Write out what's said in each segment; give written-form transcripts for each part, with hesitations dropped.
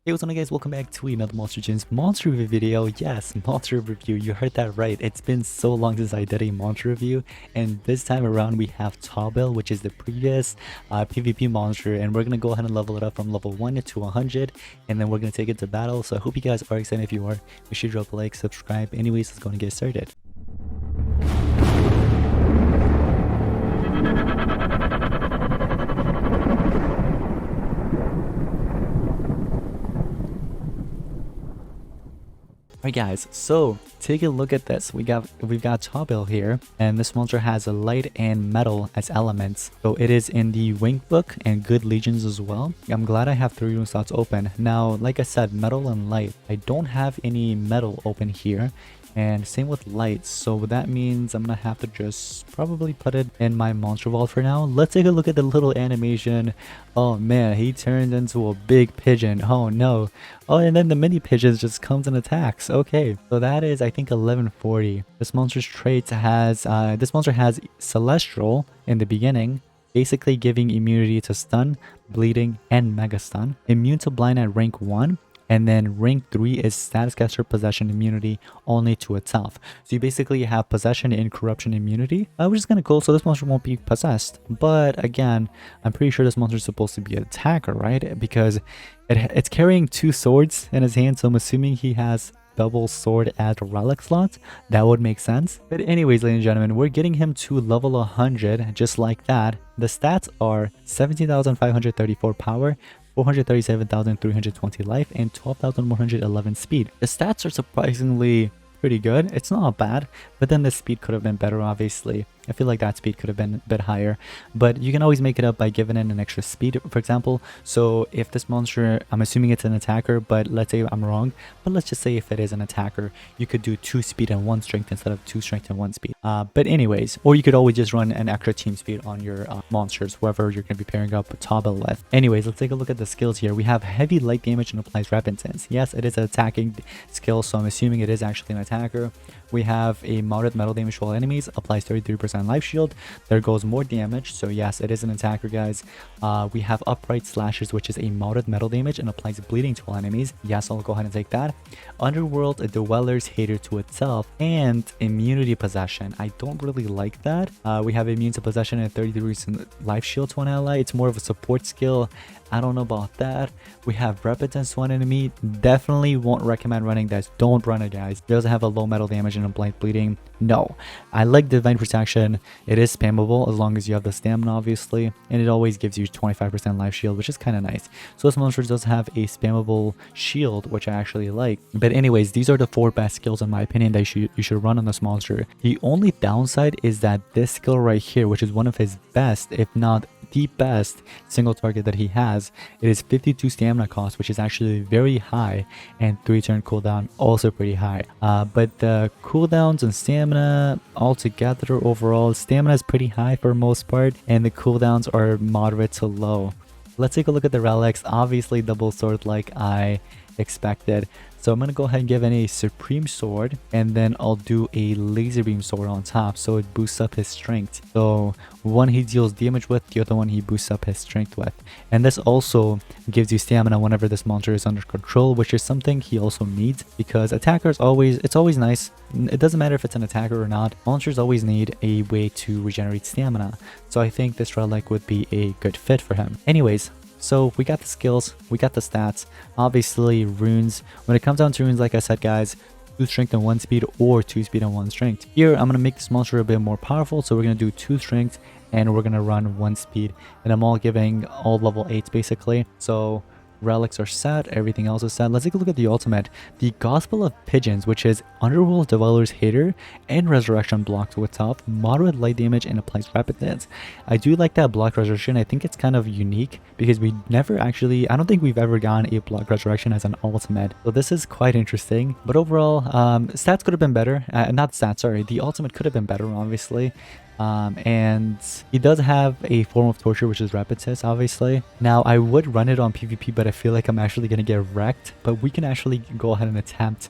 Hey, what's up guys, welcome back to another Monster Gyms monster review video. Yes, monster review, you heard that right. It's been so long since I did a monster review, and this time around we have Taubel, which is the previous PvP monster, and we're gonna go ahead and level it up from level 1 to 100, and then we're gonna take it to battle. So I hope you guys are excited. If you are, make sure you drop a like, subscribe. Anyways, let's go and get started. Alright guys, so take a look at this. We've got Taubel here, and this monster has a light and metal as elements. So it is in the Wing Book and Good Legions as well. I'm glad I have 3 room slots open. Now, like I said, metal and light. I don't have any metal open here. And same with lights, so that means I'm gonna have to just probably put it in my monster vault for now. Let's take a look at the little animation. Oh man, he turns into a big pigeon. Oh no. Oh, and then the mini pigeons just comes and attacks. Okay, so that is, I think, 1140. This monster's trait has this monster has Celestial in the beginning, basically giving immunity to stun, bleeding, and mega stun. Immune to blind at rank 1. And then rank 3 is status caster possession immunity only to itself. So you basically have possession and corruption immunity, which is kind of cool. So this monster won't be possessed. But again, I'm pretty sure this monster is supposed to be an attacker, right? Because it's carrying 2 swords in his hand. So I'm assuming he has double sword at relic slots. That would make sense. But anyways, ladies and gentlemen, we're getting him to level 100 just like that. The stats are 17,534 power, 437,320 life, and 12,111 speed. The stats are surprisingly pretty good. It's not bad, but then the speed could have been better, obviously. I feel like that speed could have been a bit higher, but you can always make it up by giving it an extra speed, for example. So if this monster, I'm assuming it's an attacker, but let's say I'm wrong, but let's just say if it is an attacker, you could do 2 speed and 1 strength instead of 2 strength and 1 speed. But anyways, or you could always just run an extra team speed on your monsters, whoever you're going to be pairing up with Taubel with. Anyways, let's take a look at the skills here. We have heavy light damage and applies repentance. Yes, it is an attacking skill, so I'm assuming it is actually an attacker. We have a moderate metal damage to all enemies, applies 33% life shield. There goes more damage, so yes, it is an attacker, guys. We have upright slashes, which is a moderate metal damage and applies bleeding to all enemies. Yes, I'll go ahead and take that. Underworld, a dweller's hater to itself, and immunity possession. I don't really like that. We have immune to possession and 33% life shield to an ally. It's more of a support skill. I don't know about that. We have repentance to one enemy. Definitely won't recommend running this. Don't run it, guys. It doesn't have a low metal damage and a blind bleeding. No. I like divine protection. It is spammable as long as you have the stamina, obviously, and it always gives you 25% life shield, which is kind of nice. So this monster does have a spammable shield, which I actually like. But anyways, these are the 4 best skills in my opinion that you should run on this monster. The only downside is that this skill right here, which is one of his best, if not the best single target that he has, it is 52 stamina cost, which is actually very high, and 3 turn cooldown, also pretty high. But the cooldowns and stamina altogether, overall stamina is pretty high for most part, and the cooldowns are moderate to low. Let's take a look at the relics. Obviously double sword like I expected. So I'm going to go ahead and give it a Supreme Sword, and then I'll do a Laser Beam Sword on top, so it boosts up his strength. So one he deals damage with, the other one he boosts up his strength with. And this also gives you stamina whenever this monster is under control, which is something he also needs, because attackers it's always nice. It doesn't matter if it's an attacker or not. Monsters always need a way to regenerate stamina. So I think this relic would be a good fit for him. Anyways, so we got the skills, we got the stats, obviously runes. When it comes down to runes, like I said, guys, 2 strength and 1 speed, or 2 speed and 1 strength. Here I'm going to make this monster a bit more powerful, so we're going to do 2 strength and we're going to run 1 speed, and I'm all giving all level 8s basically. So relics are set, everything else is set. Let's take a look at the ultimate. The Gospel of Pigeons, which is Underworld Dweller's Hater and Resurrection block to itself, moderate light damage, and applies repentance. I do like that block resurrection. I think it's kind of unique because we never actually, I don't think we've ever gotten a block resurrection as an ultimate. So this is quite interesting. But overall, stats could have been better. Not stats, sorry. The ultimate could have been better, obviously. And he does have a form of torture, which is Repetitious, obviously. Now, I would run it on PvP, but I feel like I'm actually going to get wrecked. But we can actually go ahead and attempt.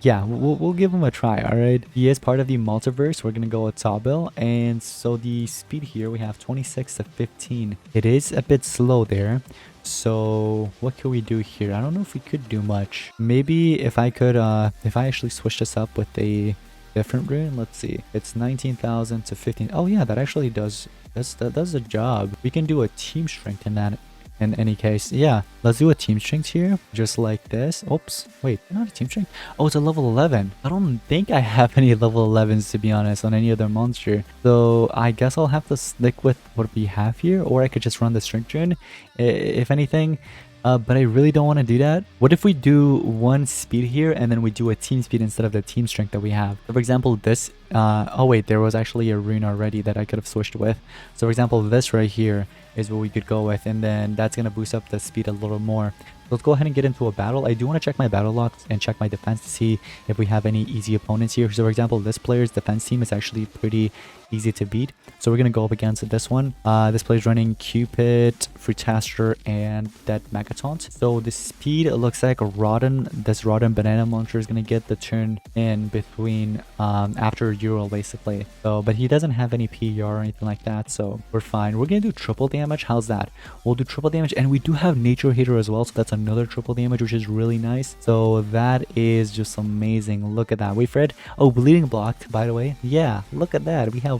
Yeah, we'll give him a try, all right? He is part of the multiverse. We're going to go with Taubel. And so the speed here, we have 26 to 15. It is a bit slow there. So what could we do here? I don't know if we could do much. Maybe if I could, if I actually switch this up with a different rune, let's see. It's 19,000 to 15. Oh yeah, that actually does the job. We can do a team strength in that. In any case, yeah, let's do a team strength here, just like this. Oops, wait, not a team strength. Oh, it's a level 11. I don't think I have any level 11s, to be honest, on any other monster. So I guess I'll have to stick with what we have here, or I could just run the strength rune, if anything. But I really don't want to do that. What if we do one speed here and then we do a team speed instead of the team strength that we have? So for example, this, oh wait, there was actually a rune already that I could have switched with. So for example, this right here is what we could go with, and then that's going to boost up the speed a little more. Let's go ahead and get into a battle. I do want to check my battle logs and check my defense to see if we have any easy opponents here. So for example, this player's defense team is actually pretty easy to beat. So we're going to go up against this one. This player's running Cupid, Fruitaster, and Dead Megataunt. So the speed, it looks like this Rotten Banana Monster is going to get the turn in between after Euro basically. So, but he doesn't have any PR or anything like that, so we're fine. We're going to do triple damage. How's that? We'll do triple damage, and we do have Nature Hater as well, so that's another triple damage, which is really nice. So that is just amazing. Look at that. Wait for it. Oh, bleeding blocked, by the way. Yeah, look at that. We have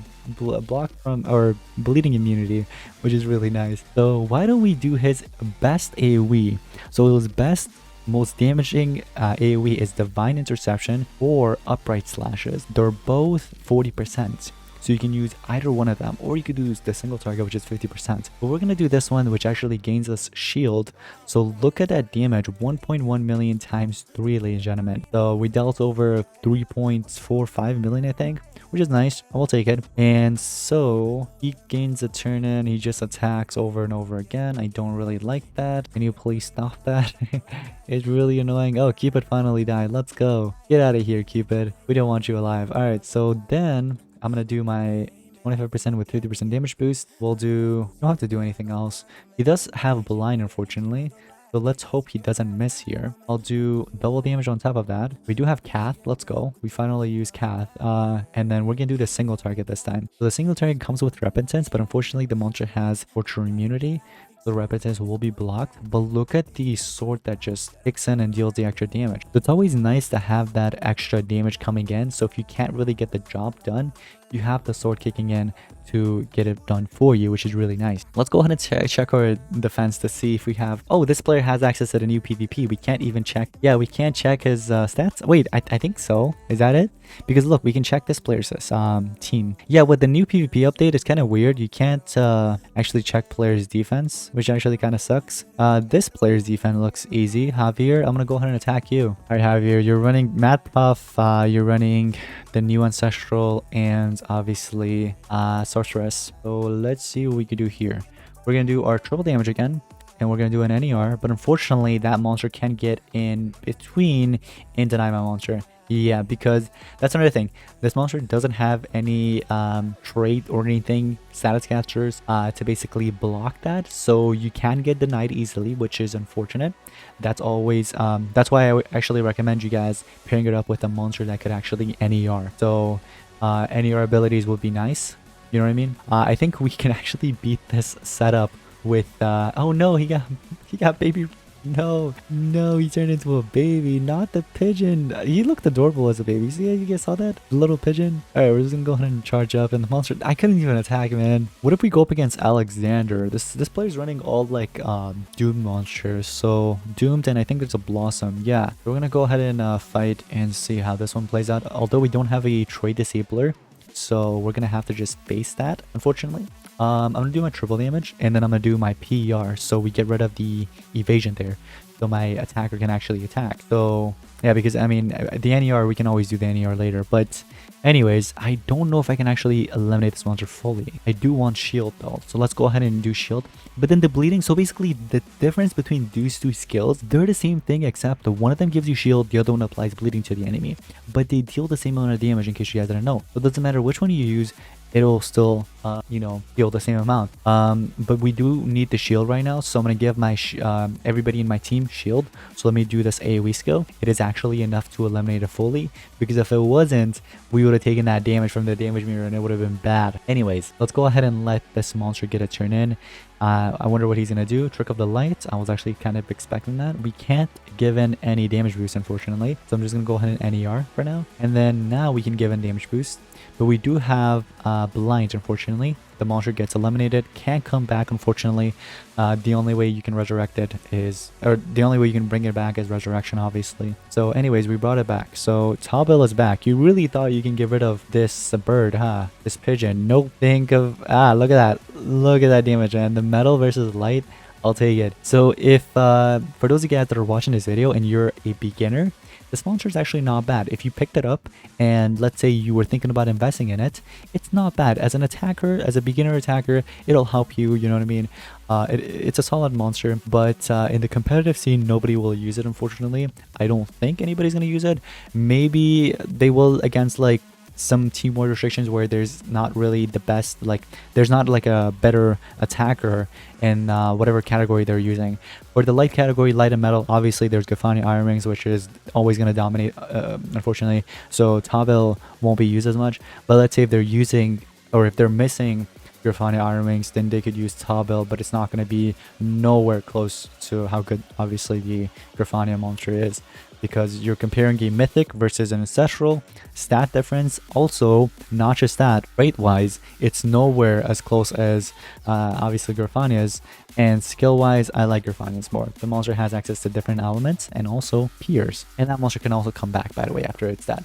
blocked from or bleeding immunity, which is really nice. So why don't we do his best AoE? So his best most damaging AoE is Divine Interception or Upright Slashes. They're both 40%. So you can use either one of them, or you could use the single target, which is 50%. But we're going to do this one, which actually gains us shield. So look at that damage, 1.1 million times 3, ladies and gentlemen. So we dealt over 3.45 million, I think, which is nice. I will take it. And so he gains a turn in. He just attacks over and over again. I don't really like that. Can you please stop that? It's really annoying. Oh, Cupid finally died. Let's go. Get out of here, Cupid. We don't want you alive. All right, so then I'm going to do my 25% with 50% damage boost. We'll do... don't have to do anything else. He does have blind, unfortunately. So let's hope he doesn't miss here. I'll do double damage on top of that. We do have Cath. Let's go. We finally use Cath. And then we're going to do the single target this time. So the single target comes with Repentance, but unfortunately the monster has Torture immunity. The Repentance will be blocked, but look at the sword that just kicks in and deals the extra damage. So it's always nice to have that extra damage coming in. So if you can't really get the job done, you have the sword kicking in to get it done for you, which is really nice. Let's go ahead and check our defense to see if we have... oh, this player has access to the new PvP. We can't even check... yeah, we can't check his stats. Wait, I think so. Is that it? Because look, we can check this player's team. Yeah, with the new PvP update, it's kind of weird. You can't actually check player's defense, which actually kind of sucks. This player's defense looks easy. Javier, I'm gonna go ahead and attack you. All right, Javier, you're running Mad Puff, you're running the new Ancestral, and obviously Sorceress. So let's see what we could do here. We're gonna do our triple damage again, and we're gonna do an NER, but unfortunately that monster can get in between and deny my monster. Yeah, because that's another thing. This monster doesn't have any trait or anything, status casters, to basically block that. So you can get denied easily, which is unfortunate. That's always, that's why I would actually recommend you guys pairing it up with a monster that could actually NER. So NER abilities would be nice. You know what I mean? I think we can actually beat this setup with, oh no, he got baby... no, he turned into a baby, not the pigeon. He looked adorable as a baby. See, you guys saw that? The little pigeon? Alright, we're just gonna go ahead and charge up, and the monster... I couldn't even attack, man. What if we go up against Alexander? This player's running all, like, Doom monsters. So, Doomed, and I think there's a Blossom. Yeah, we're gonna go ahead and fight and see how this one plays out. Although we don't have a trade disabler, so we're gonna have to just base that, unfortunately. I'm gonna do my triple damage, and then I'm gonna do my PR, so we get rid of the evasion there, so my attacker can actually attack. So yeah, because I mean the NER, we can always do the NER later, but anyways, I don't know if I can actually eliminate this monster fully. I do want shield though, so let's go ahead and do shield. But then the bleeding, so basically the difference between these two skills, they're the same thing, except the one of them gives you shield, the other one applies bleeding to the enemy, but they deal the same amount of damage, in case you guys didn't know. So it doesn't matter which one you use, it'll still you know, heal the same amount. But we do need the shield right now, so I'm gonna give my everybody in my team shield. So let me do this AoE skill. It is actually enough to eliminate it fully, because if it wasn't, we would have taken that damage from the damage mirror and it would have been bad. Anyways, let's go ahead and let this monster get a turn in. I wonder what he's gonna do. Trick of the light. I was actually kind of expecting that. We can't give in any damage boost, unfortunately, so I'm just gonna go ahead and NER for now, and then now we can give in damage boost. But we do have blind, unfortunately. The monster gets eliminated, can't come back, unfortunately. The only way you can resurrect it is, or the only way you can bring it back is resurrection, obviously. So anyways, we brought it back. So Taubel is back. You really thought you can get rid of this bird, huh? This pigeon. Nope. Think of, look at that. Look at that damage, and the metal versus light. I'll take it. So if, for those of you guys that are watching this video and you're a beginner, this monster is actually not bad. If you picked it up and let's say you were thinking about investing in it, it's not bad. As an attacker, as a beginner attacker, it'll help you, you know what I mean? It's a solid monster, but in the competitive scene, nobody will use it, unfortunately. I don't think anybody's going to use it. Maybe they will against like some team war restrictions where there's not really the best, like there's not like a better attacker in whatever category they're using. For the light category, light and metal, obviously there's Gafani Iron Rings, which is always going to dominate, unfortunately, so Taubel won't be used as much. But let's say if they're using, or if they're missing Gafani Iron Rings, then they could use Taubel, but it's not going to be nowhere close to how good obviously the Grafania monster is, because you're comparing a mythic versus an ancestral. Stat difference, also not just that, rate wise it's nowhere as close as obviously Grafania's, and skill wise I like Grafania's more. The monster has access to different elements and also peers, and that monster can also come back, by the way, after it's dead.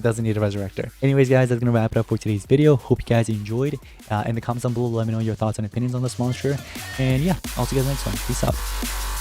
Doesn't need a resurrector. Anyways guys, that's gonna wrap it up for today's video. Hope you guys enjoyed. In the comments down below, let me know your thoughts and opinions on this monster, and yeah, I'll see you guys next one. Peace out.